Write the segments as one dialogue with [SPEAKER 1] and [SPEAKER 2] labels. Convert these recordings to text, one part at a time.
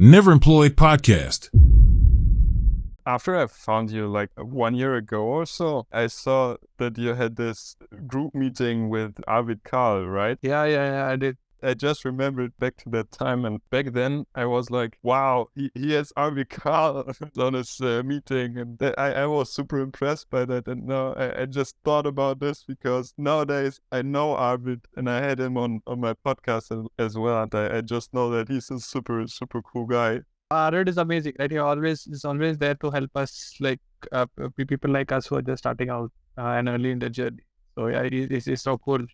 [SPEAKER 1] NeverEmployed Podcast.
[SPEAKER 2] After I found you like 1 year ago or so, I saw that you had this group meeting with Arvid Karl, right?
[SPEAKER 3] Yeah, I did.
[SPEAKER 2] I just remembered back to that time, and back then I was like, wow, he has Arvid Karl on his meeting, and I was super impressed by that. And now I just thought about this because nowadays I know Arvid, and I had him on my podcast as well, and I just know that he's a super, super cool guy.
[SPEAKER 3] Arvid is amazing, right? He is always there to help us, like people like us who are just starting out and early in the journey. So yeah, he's so cool.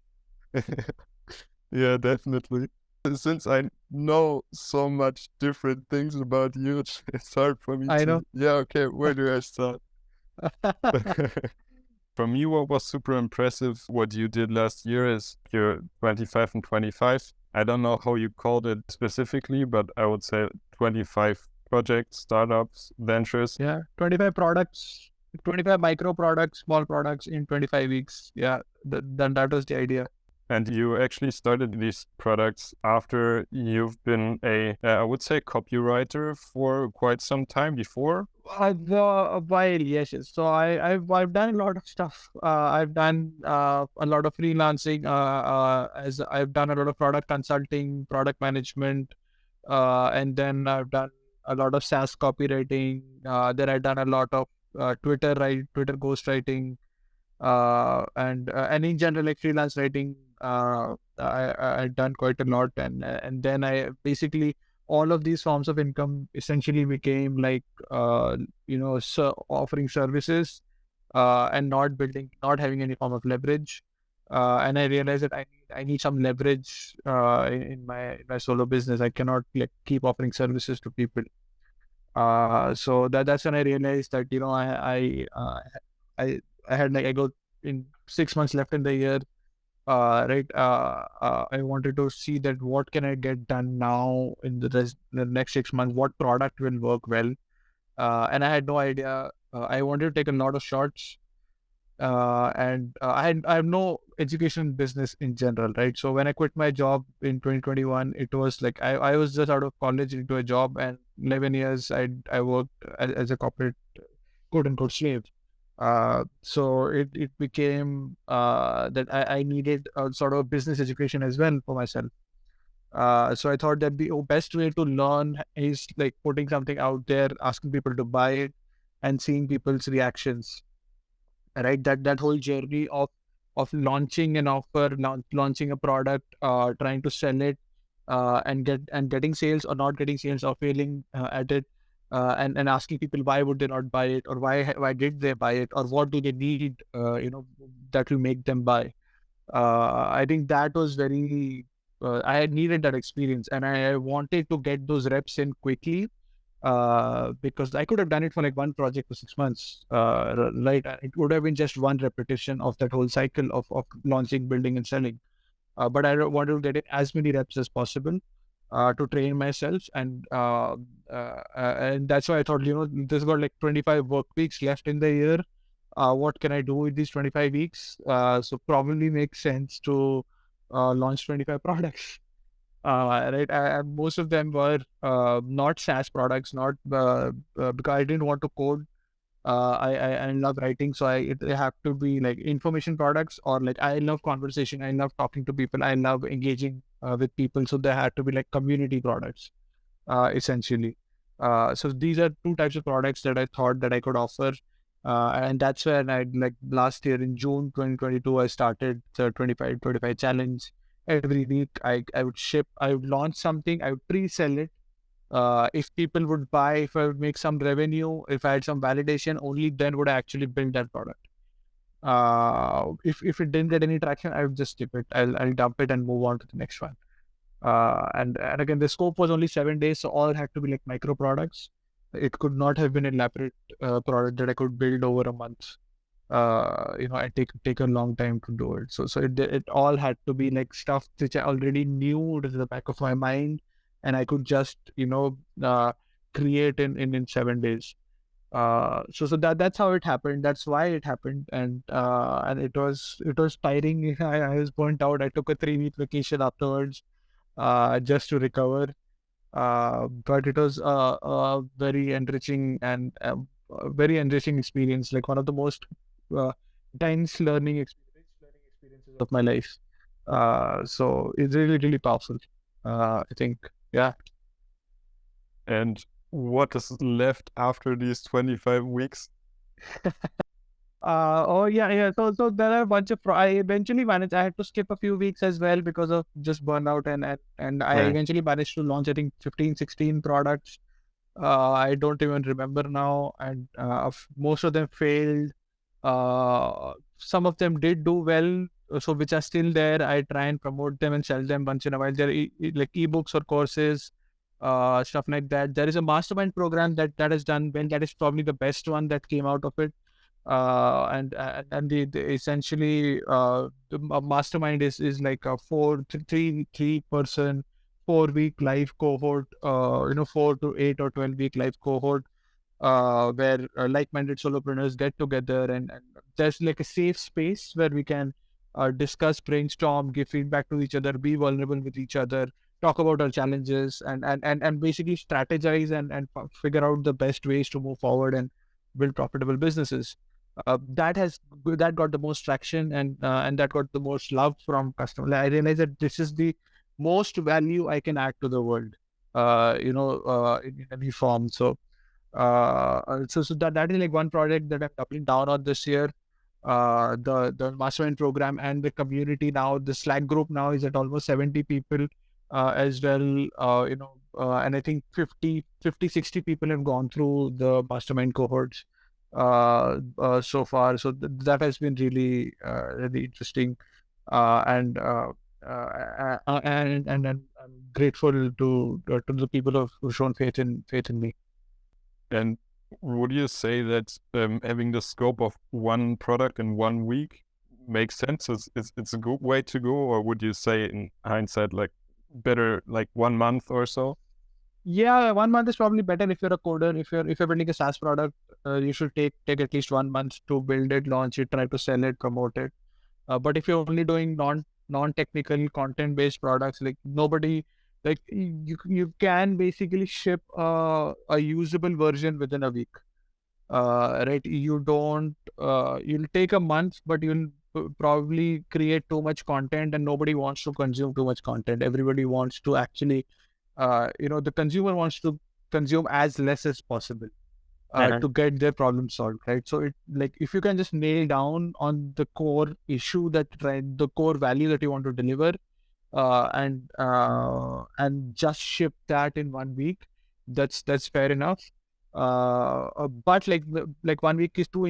[SPEAKER 2] Yeah, definitely. Since I know so much different things about you, it's hard for me
[SPEAKER 3] I know.
[SPEAKER 2] Yeah, okay, where do I start? For me, what was super impressive, what you did last year is you're 25 and 25. I don't know how you called it specifically, but I would say 25 projects, startups, ventures.
[SPEAKER 3] Yeah, 25 products, 25 micro products, small products in 25 weeks. Yeah, that was the idea.
[SPEAKER 2] And you actually started these products after you've been I would say, copywriter for quite some time before.
[SPEAKER 3] A while, yes. So I've done a lot of stuff. I've done a lot of freelancing. As I've done a lot of product consulting, product management, and then I've done a lot of SaaS copywriting. Then I've done a lot of Twitter ghostwriting, and in general, like freelance writing. I've done quite a lot, and then I basically all of these forms of income essentially became like offering services and not having any form of leverage. And I realized that I need some leverage in my solo business. I cannot like keep offering services to people. So that's when I realized that I had like I go in 6 months left in the year. I wanted to see that what can I get done now in the next 6 months, what product will work well. And I had no idea. I wanted to take a lot of shots. And I have no education in business in general, right? So when I quit my job in 2021, it was like I was just out of college into a job, and 11 years I worked as a corporate quote unquote slave. So it became that I needed a sort of business education as well for myself. So I thought that the best way to learn is like putting something out there, asking people to buy it, and seeing people's reactions. Right, that whole journey of launching an offer, launching a product, trying to sell it, and getting sales or not getting sales or failing at it. And asking people why would they not buy it, or why did they buy it, or what do they need that will make them buy. I think that was very I had needed that experience, and I wanted to get those reps in quickly, because I could have done it for like one project for 6 months, right? It would have been just one repetition of that whole cycle of launching, building and selling, but I wanted to get it as many reps as possible to train myself, and that's why I thought, this got like 25 work weeks left in the year. What can I do with these 25 weeks? So probably makes sense to launch 25 products. Right. Most of them were not SaaS products, not because I didn't want to code. I love writing, so they have to be like information products, or like I love conversation. I love talking to people. I love engaging with people. So they had to be like community products, essentially. So these are two types of products that I thought that I could offer. And that's when I like last year in June 2022, I started the 25 challenge. Every week I would launch something, I would pre-sell it. If people would buy, if I would make some revenue, if I had some validation, only then would I actually build that product. If it didn't get any traction, I would just skip it. I'll dump it and move on to the next one. And again, the scope was only 7 days, so all had to be like micro products. It could not have been an elaborate product that I could build over a month. I take a long time to do it. So it all had to be like stuff which I already knew to the back of my mind, and I could just create in 7 days. So that's how it happened. That's why it happened, and it was tiring. I was burnt out. I took a 3-week vacation afterwards, just to recover. But it was a very enriching and a very enriching experience, like one of the most intense rich learning experiences of my life. So it's really, really powerful. I think, yeah.
[SPEAKER 2] And what is left after these 25 weeks?
[SPEAKER 3] Oh yeah. So there are a bunch of I eventually managed. I had to skip a few weeks as well because of just burnout, and I
[SPEAKER 2] Right.
[SPEAKER 3] eventually managed to launch, I think, 15, 16 products. I don't even remember now, and most of them failed. Some of them did do well, so which are still there. I try and promote them and sell them once in a while. They're like ebooks or courses, stuff like that. There is a mastermind program that has done well. That is probably the best one that came out of it. And the essentially the mastermind is like a three person 4 week live cohort, 4 to 8 or 12 week live cohort, where like-minded solopreneurs get together, and there's like a safe space where we can discuss, brainstorm, give feedback to each other, be vulnerable with each other, talk about our challenges, and basically strategize and figure out the best ways to move forward and build profitable businesses. That got the most traction, and that got the most love from customers. I realized that this is the most value I can add to the world, in any form. So that is like one project that I'm doubling down on this year. The mastermind program and the community now, the Slack group now is at almost 70 people as well. And I think 60 people have gone through the mastermind cohorts so far. So that has been really really interesting, and I'm grateful to the people who've shown faith in me.
[SPEAKER 2] And would you say that having the scope of one product in 1 week makes sense? It's a good way to go, or would you say in hindsight, like better like 1 month or so?
[SPEAKER 3] Yeah, 1 month is probably better if you're a coder. If you're building a SaaS product, you should take at least 1 month to build it, launch it, try to sell it, promote it. But if you're only doing non-technical content based products, like nobody, like you can basically ship a usable version within a week. Right? You don't. You'll take a month, but you'll probably create too much content, and nobody wants to consume too much content. Everybody wants to actually, the consumer wants to consume as less as possible to get their problem solved, right? So it, like, if you can just nail down on the core issue the core value that you want to deliver, and just ship that in 1 week, that's fair enough. But like 1 week is too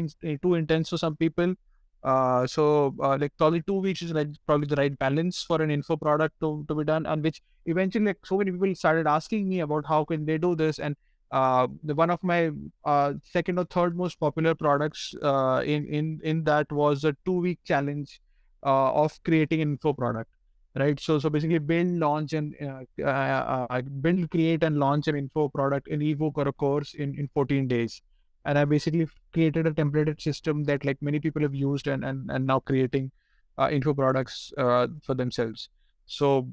[SPEAKER 3] intense for some people. Like probably 2 weeks is like probably the right balance for an info product to be done, and which eventually, like, so many people started asking me about how can they do this. And one of my second or third most popular products in that was a 2 week challenge of creating an info product, right? So basically build, create and launch an info product, an ebook or a course in 14 days. And I basically created a templated system that like many people have used and now creating info products for themselves. So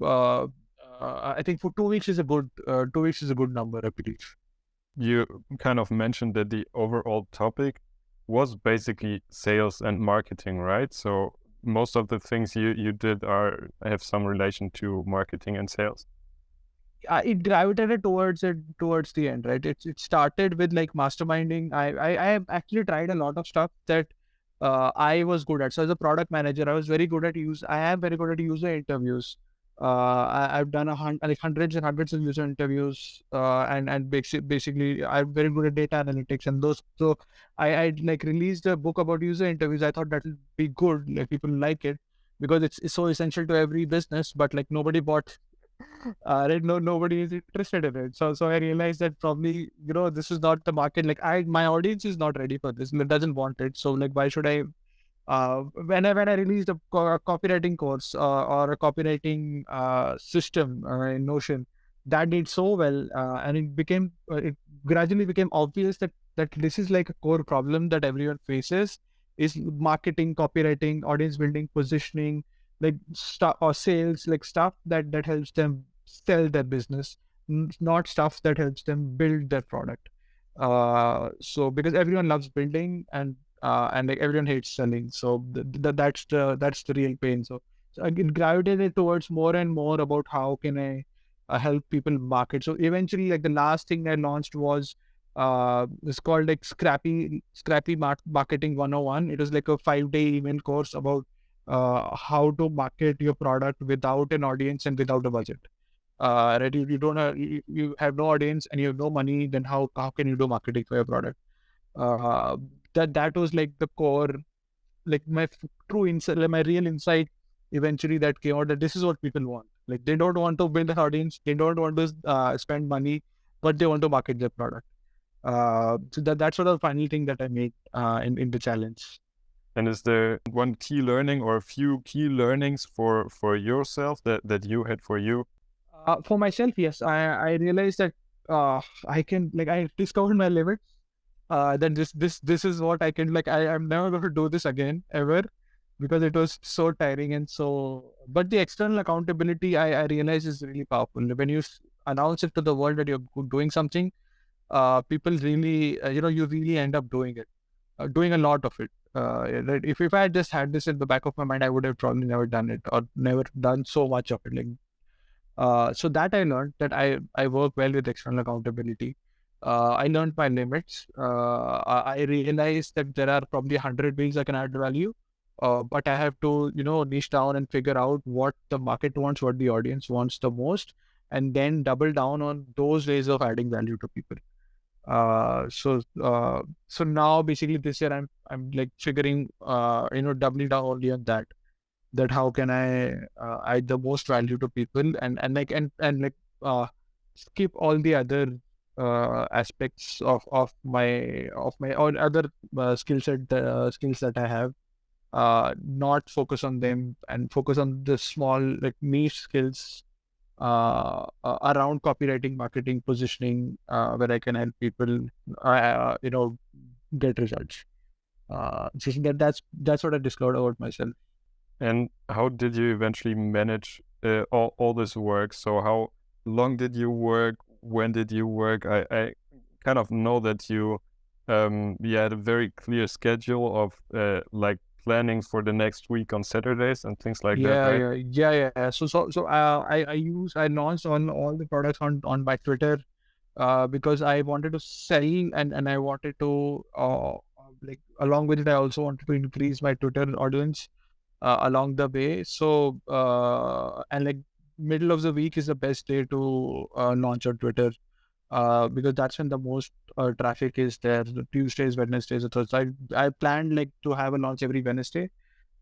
[SPEAKER 3] I think for 2 weeks is a good 2 weeks is a good number, I believe.
[SPEAKER 2] You kind of mentioned that the overall topic was basically sales and marketing, right? So most of the things you did have some relation to marketing and sales.
[SPEAKER 3] It gravitated towards the end, right? It started with like masterminding. I have actually tried a lot of stuff that I was good at. So as a product manager, I am very good at user interviews. I've done like hundreds and hundreds of user interviews, and basically I'm very good at data analytics and those. So I like released a book about user interviews. I thought that would be good, like people like it, because it's so essential to every business. But like nobody bought, right? Nobody is interested in it. So I realized that probably, this is not the market. Like my audience is not ready for this. It doesn't want it. So like, why should I? When I released a copywriting course or a copywriting system in Notion, that did so well, and it gradually became obvious that this is like a core problem that everyone faces, is marketing, copywriting, audience building, positioning, like stuff or sales, like stuff that helps them sell their business. not stuff that helps them build their product. So because everyone loves building and like everyone hates selling, so that's the real pain. So I get gravitated towards more and more about how can I help people market. So eventually, like the last thing I launched was it's called like Scrappy Marketing 101. It was like a 5-day email course about how to market your product without an audience and without a budget. Right? You don't have you have no audience and you have no money. Then how can you do marketing for your product? Uh, that was like the core, like my true insight, like my real insight. Eventually, that came out that this is what people want. Like they don't want to build an audience, they don't want to spend money, but they want to market their product. So that's sort of the final thing that I made in the challenge.
[SPEAKER 2] And is there one key learning or a few key learnings for yourself that you had for you?
[SPEAKER 3] For myself, yes, I realized that I can, like, I discovered my limits. That this is what I can, like, I'm never going to do this again ever, because it was so tiring and so. But the external accountability I realize is really powerful. When you announce it to the world that you're doing something, people really, you really end up doing it, doing a lot of it. Right? If I had just had this in the back of my mind, I would have probably never done it or never done so much of it. Like, so that I learned that I work well with external accountability. I learned my limits. I realized that there are probably 100 ways I can add value, but I have to, niche down and figure out what the market wants, what the audience wants the most, and then double down on those ways of adding value to people. So now basically this year I'm like figuring, doubling down only on that how can I add the most value to people and skip all the other aspects of my or other skills that I have, not focus on them and focus on the small, like, niche skills around copywriting, marketing, positioning, where I can help people get results. So that's what I discovered about myself.
[SPEAKER 2] And how did you eventually manage all this work? So how long did you work? When did you work? I kind of know that you had a very clear schedule of like planning for the next week on Saturdays and things like that, right?
[SPEAKER 3] Yeah. I launched on all the products on my Twitter, because I wanted to sell and I wanted to like, along with it, I also wanted to increase my Twitter audience along the way. So and like middle of the week is the best day to launch on Twitter, because that's when the most traffic is there. The Tuesdays, Wednesdays, or Thursdays. I planned like to have a launch every Wednesday,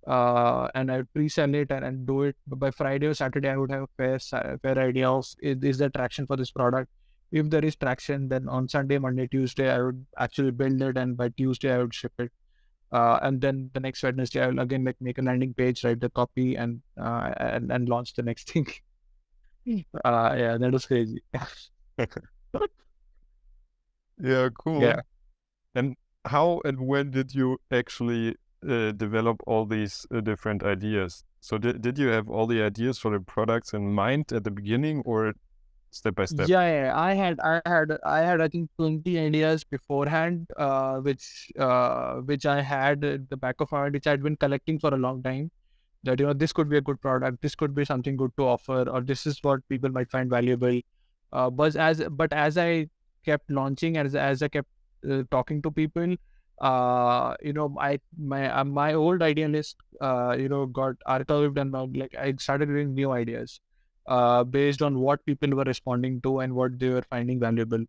[SPEAKER 3] and I pre-sell it and do it by Friday or Saturday. I would have a fair idea of is there traction for this product. If there is traction, then on Sunday, Monday, Tuesday, I would actually build it, and by Tuesday I would ship it. And then the next Wednesday, I will again like make a landing page, write the copy, and launch the next thing. Yeah, that was crazy.
[SPEAKER 2] Yeah, cool.
[SPEAKER 3] Yeah.
[SPEAKER 2] And how and when did you actually develop all these different ideas? So did you have all the ideas for the products in mind at the beginning, or step by step?
[SPEAKER 3] Yeah. I had I think 20 ideas beforehand, which I had at the back of my mind, which I'd been collecting for a long time. That, this could be a good product, this could be something good to offer, or this is what people might find valuable. But as I kept launching, as I kept talking to people, my old idea list got archived, and now, like, I started doing new ideas based on what people were responding to and what they were finding valuable.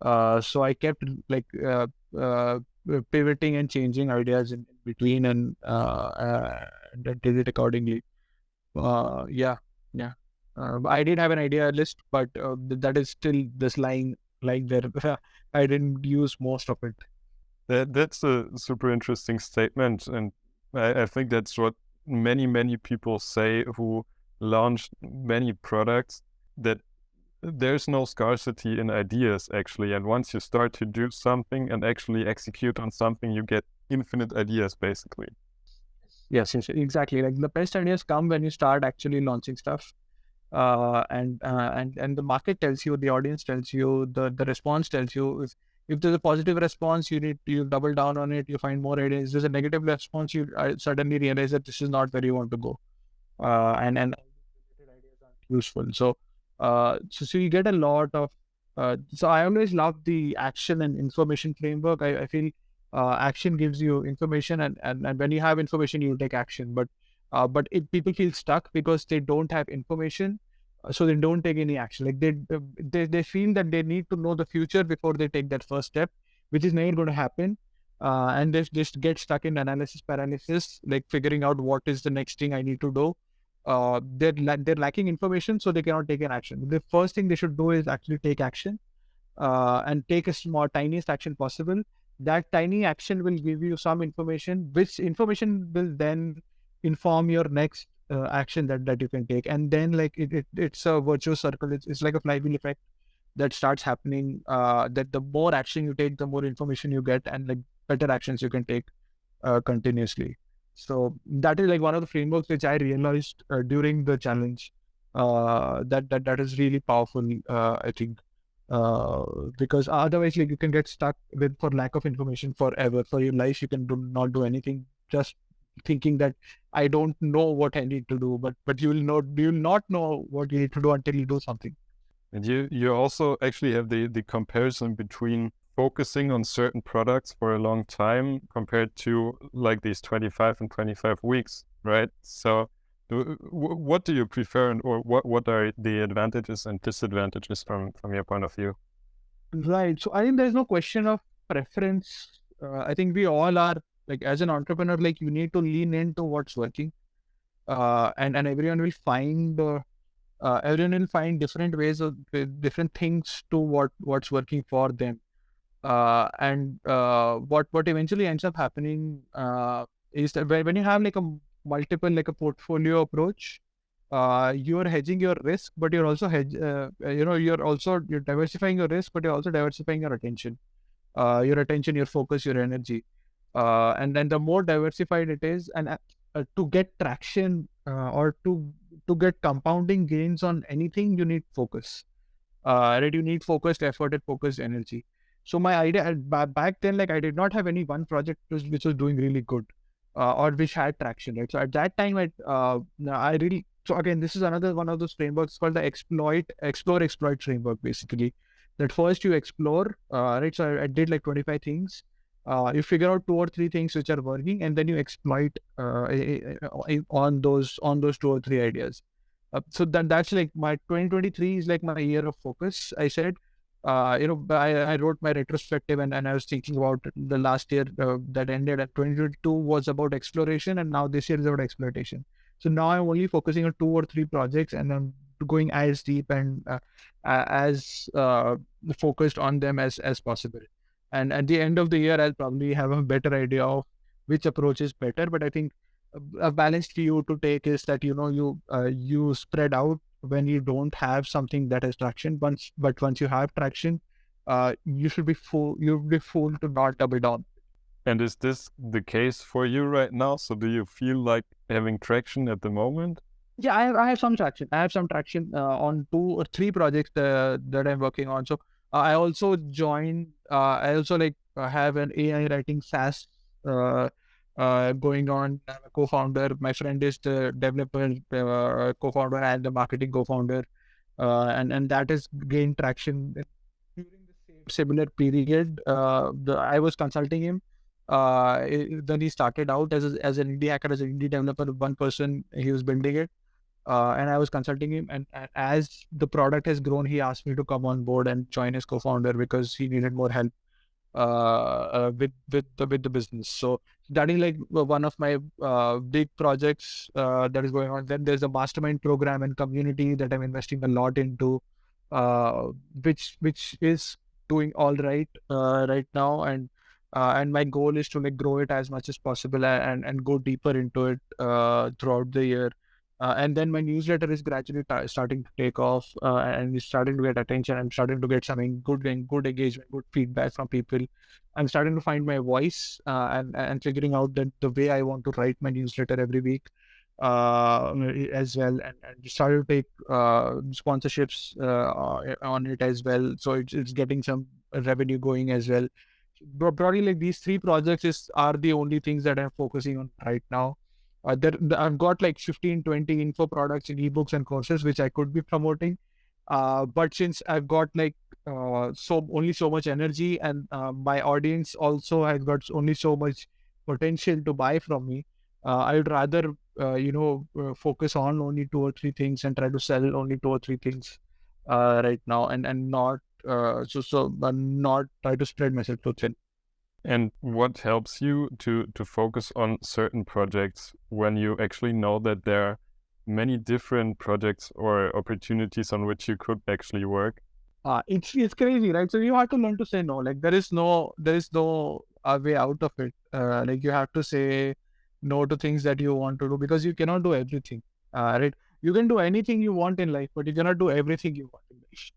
[SPEAKER 3] So I kept like pivoting and changing ideas in between, and did it accordingly. Yeah. I did have an idea list, but that is still this lying there. I didn't use most of it.
[SPEAKER 2] That's a super interesting statement, and I think that's what many people say who launched many products, that there's no scarcity in ideas actually, and once you start to do something and actually execute on something, you get infinite ideas basically.
[SPEAKER 3] Yes, exactly. Like the best ideas come when you start actually launching stuff. And the market tells you, the audience tells you, the response tells you. If there's a positive response, you double down on it, you find more ideas. There's a negative response, you suddenly realize that this is not where you want to go, and ideas aren't useful. So you get a lot of. So I always love the action and information framework. I feel action gives you information, and when you have information, you take action. But if people feel stuck because they don't have information, so they don't take any action. Like they feel that they need to know the future before they take that first step, which is never going to happen. And they just get stuck in analysis paralysis, like figuring out what is the next thing I need to do. They're lacking information, so they cannot take an action. The first thing they should do is actually take action, and take a small, tiniest action possible. That tiny action will give you some information, which information will then inform your next action that you can take. And then like it's a virtuous circle. It's like a flywheel effect that starts happening. That the more action you take, the more information you get, and like better actions you can take continuously. So that is like one of the frameworks which I realized during the challenge. That is really powerful. I think because otherwise, like you can get stuck with for lack of information forever for your life. You can not do anything, just thinking that I don't know what I need to do. But you will not know what you need to do until you do something.
[SPEAKER 2] And you also actually have the comparison between focusing on certain products for a long time compared to like these 25 and 25 weeks, right? So what do you prefer, or what are the advantages and disadvantages from your point of view?
[SPEAKER 3] Right. So I think there's no question of preference. I think we all are, like, as an entrepreneur, like you need to lean into what's working, and everyone will find different ways of different things to what's working for them. What eventually ends up happening is that when you have like a multiple, like a portfolio approach, you're hedging your risk, but you're also you're diversifying your risk, but you're also diversifying your attention, your focus, your energy. And then the more diversified it is, and to get traction, or to get compounding gains on anything, you need focus. Right? You need focused effort and focused energy. So my idea back then, like I did not have any one project which was doing really good, or which had traction. Right. So at that time, I really, so again, this is another one of those frameworks called the explore, exploit framework, basically. That first you explore, right? So I did like 25 things. You figure out 2 or 3 things which are working, and then you exploit on those 2 or 3 ideas. So that's like my 2023 is like my year of focus. I said, I wrote my retrospective, and I was thinking about the last year that ended, and 2022 was about exploration, and now this year is about exploitation. So now I'm only focusing on 2 or 3 projects, and I'm going as deep and as focused on them as possible. And at the end of the year, I'll probably have a better idea of which approach is better. But I think a balanced view to take is that you spread out when you don't have something that has traction. But once you have traction, you'll be fool to not double down.
[SPEAKER 2] And is this the case for you right now? So do you feel like having traction at the moment?
[SPEAKER 3] Yeah, I have some traction. I have some traction on 2 or 3 projects that I'm working on. So I also joined. I also have an AI writing SaaS going on. I'm a co-founder. My friend is the developer co-founder and the marketing co-founder, and that has gained traction during the same similar period. I was consulting him. Then he started out as an indie hacker, as an indie developer. One person, he was building it. And I was consulting him, and as the product has grown, he asked me to come on board and join as co-founder because he needed more help with the business. So that is like one of my big projects that is going on. Then there's a mastermind program and community that I'm investing a lot into, which is doing all right right now, and my goal is to grow it as much as possible and go deeper into it throughout the year. And then my newsletter is gradually starting to take off, and it's starting to get attention. I'm starting to get something good engagement, good feedback from people. I'm starting to find my voice, and figuring out that the way I want to write my newsletter every week. as well, and started to take sponsorships on it as well. So it's getting some revenue going as well. Broadly, like these three projects are the only things that I'm focusing on right now. I've got like 15, 20 info products in ebooks and courses which I could be promoting. But since I've got like only so much energy, and my audience also has got only so much potential to buy from me, I would rather focus on only 2 or 3 things and try to sell only 2 or 3 things right now, and not not try to spread myself too thin.
[SPEAKER 2] And what helps you to focus on certain projects when you actually know that there are many different projects or opportunities on which you could actually work?
[SPEAKER 3] It's crazy, right? So you have to learn to say no. Like there is no way out of it. Like you have to say no to things that you want to do, because you cannot do everything. Right? You can do anything you want in life, but you cannot do everything you want in life.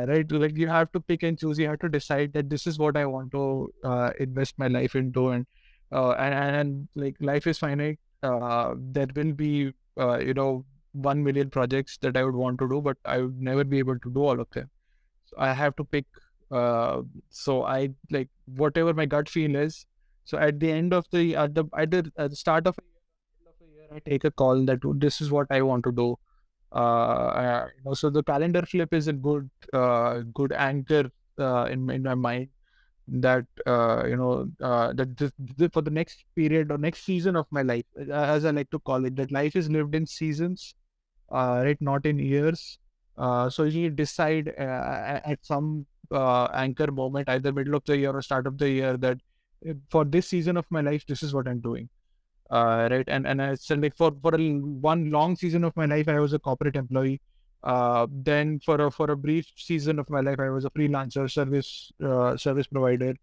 [SPEAKER 3] Right? Like you have to pick and choose. You have to decide that this is what I want to invest my life into, and like life is finite. There will be 1 million projects that I would want to do, but I would never be able to do all of them. So I have to pick. So I like whatever my gut feel is. So at the end of the at the start of a year, I take a call that this is what I want to do. So the calendar flip is a good anchor in my mind, that for the next period or next season of my life, as I like to call it, that life is lived in seasons, right, not in years. So you decide at some anchor moment, either middle of the year or start of the year, that for this season of my life, this is what I'm doing. Right, and I said, like, for one long season of my life, I was a corporate employee. Then for a brief season of my life, I was a freelancer, service provider.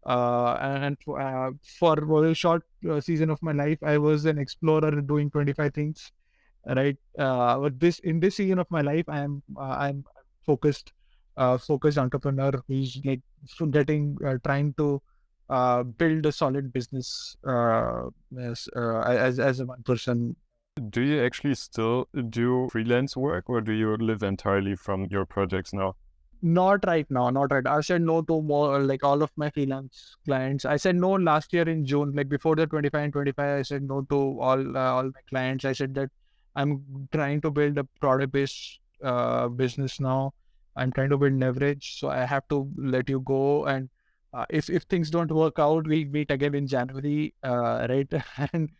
[SPEAKER 3] For a short season of my life, I was an explorer doing 25 things. Right. But in this season of my life, I'm focused entrepreneur who's like trying to build a solid business as a one person.
[SPEAKER 2] Do you actually still do freelance work, or do you live entirely from your projects now?
[SPEAKER 3] Not right now, not right. I said no to more, like, all of my freelance clients. I said no last year in June, like before the 25 and 25. I said no to all my clients. I said that I'm trying to build a product based business now. I'm trying to build leverage, so I have to let you go. And if things don't work out, we'll meet again in January, right? And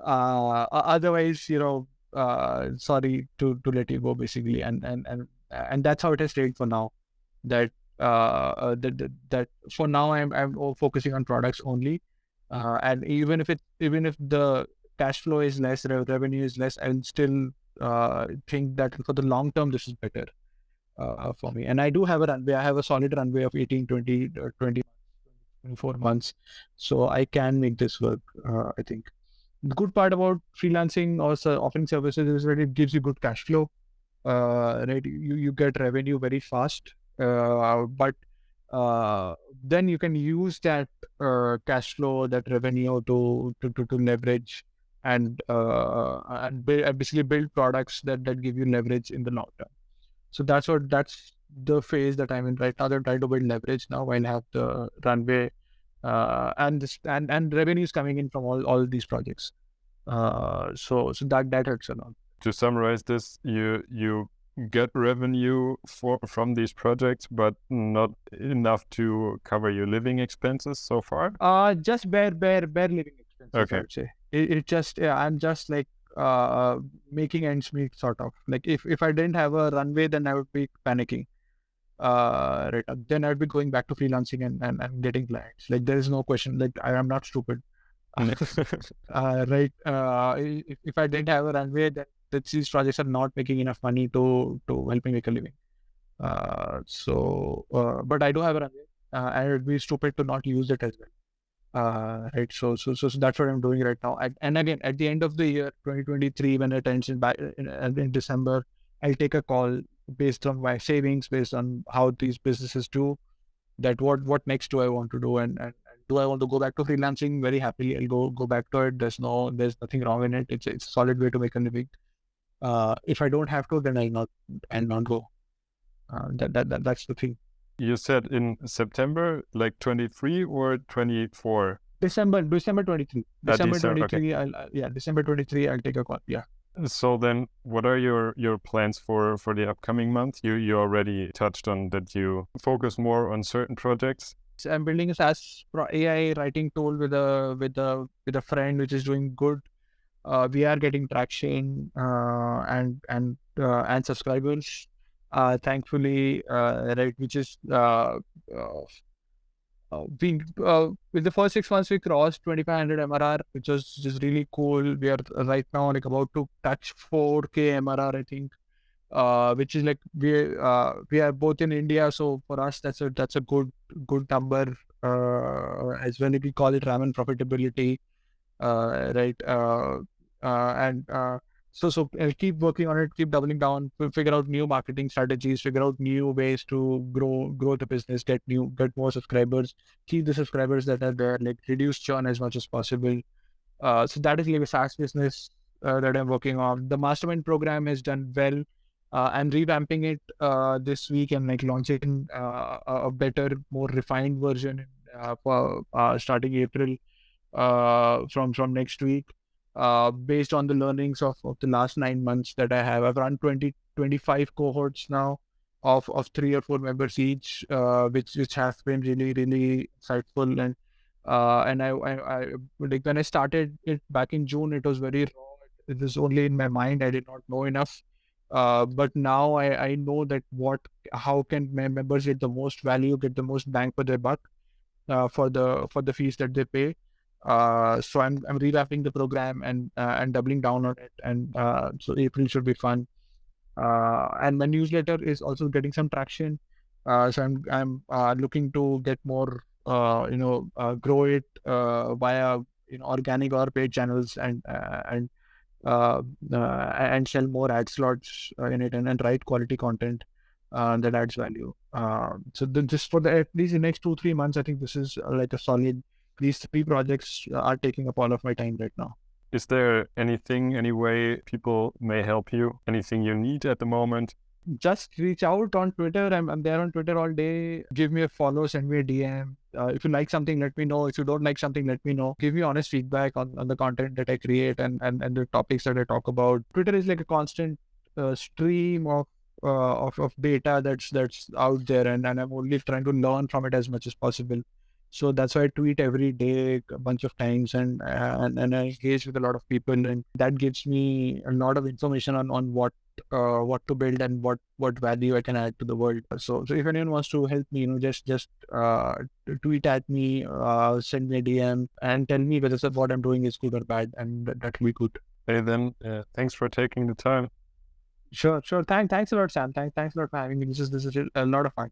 [SPEAKER 3] otherwise, sorry to let you go, basically. And that's how it has stayed for now. That for now I'm focusing on products only, and even if the cash flow is less, revenue is less, I'll still think that for the long term this is better for me. And I do have a runway. I have a solid runway of 18, 20, 20, 24 months, so I can make this work. I think the good part about freelancing or offering services is that it gives you good cash flow. Right, you get revenue very fast, but then you can use that cash flow, that revenue to leverage and basically build products that give you leverage in the long term. So that's the phase that I'm in right now. I'm trying to build leverage now while I have the runway and revenues coming in from all these projects. So that hurts a lot.
[SPEAKER 2] To summarize this, you get revenue from these projects, but not enough to cover your living expenses so far?
[SPEAKER 3] Just bare living expenses,
[SPEAKER 2] Okay.
[SPEAKER 3] I would say. It just, I'm just like making ends meet, sort of. Like if I didn't have a runway, then I would be panicking. Right. Then I'd be going back to freelancing and getting clients. Like there is no question. Like I am not stupid. Right. If I didn't have a runway, then these projects are not making enough money to help me make a living. But I do have a runway, and it would be stupid to not use it as well. Right. So that's what I'm doing right now. And again, at the end of the year, 2023, when it ends in December, I'll take a call based on my savings, based on how these businesses do, that what next do I want to do, and do I want to go back to freelancing? Very happily, I'll go back to it. There's nothing wrong in it. It's a solid way to make a living. If I don't have to, then I'll not go. That's the thing.
[SPEAKER 2] You said in September, like 23 or 24?
[SPEAKER 3] December 23. December
[SPEAKER 2] December,
[SPEAKER 3] 23.
[SPEAKER 2] okay.
[SPEAKER 3] December 23. I'll take a call. Yeah.
[SPEAKER 2] So then, what are your plans for the upcoming month? You already touched on that you focus more on certain projects.
[SPEAKER 3] So I'm building a SaaS AI writing tool with a friend, which is doing good. We are getting traction and subscribers. Thankfully, right, which is with the first 6 months we crossed 2500 MRR, which was just really cool. We are right now like about to touch 4K MRR, I think, which is like we are both in India, so for us that's a good number, as when we call it ramen profitability, right? So I'll keep working on it, keep doubling down, figure out new marketing strategies, figure out new ways to grow the business, get more subscribers, keep the subscribers that are there, like reduce churn as much as possible. So that is like a SaaS business that I'm working on. The mastermind program has done well. I'm revamping it this week and like launching a better, more refined version for starting April from next week. Based on the learnings of the last 9 months that I have. I've run 25 cohorts now of 3 or 4 members each, which has been really, really insightful. And I like when I started it back in June, it was very raw. It was only in my mind. I did not know enough. But now I know that how can my members get the most value, get the most bang for their buck, for the fees that they pay. So I'm revamping the program and doubling down on it, and so April should be fun. And my newsletter is also getting some traction. So I'm looking to get more, grow it via organic or paid channels, and sell more ad slots in it, and write quality content that adds value. So just for at least the next 2-3 months, I think this is like a solid. These 3 projects are taking up all of my time right now.
[SPEAKER 2] Is there anything, any way people may help you? Anything you need at the moment?
[SPEAKER 3] Just reach out on Twitter. I'm there on Twitter all day. Give me a follow, send me a DM. If you like something, let me know. If you don't like something, let me know. Give me honest feedback on the content that I create and the topics that I talk about. Twitter is like a constant stream of data that's out there, and I'm only trying to learn from it as much as possible. So that's why I tweet every day a bunch of times, and I engage with a lot of people, and that gives me a lot of information on what to build and what value I can add to the world. So if anyone wants to help me, just tweet at me, send me a DM, and tell me whether what I'm doing is good or bad, and that will be good.
[SPEAKER 2] Hey, then thanks for taking the time.
[SPEAKER 3] Sure. Thanks a lot, Sam. Thanks a lot for having me. This is a lot of fun.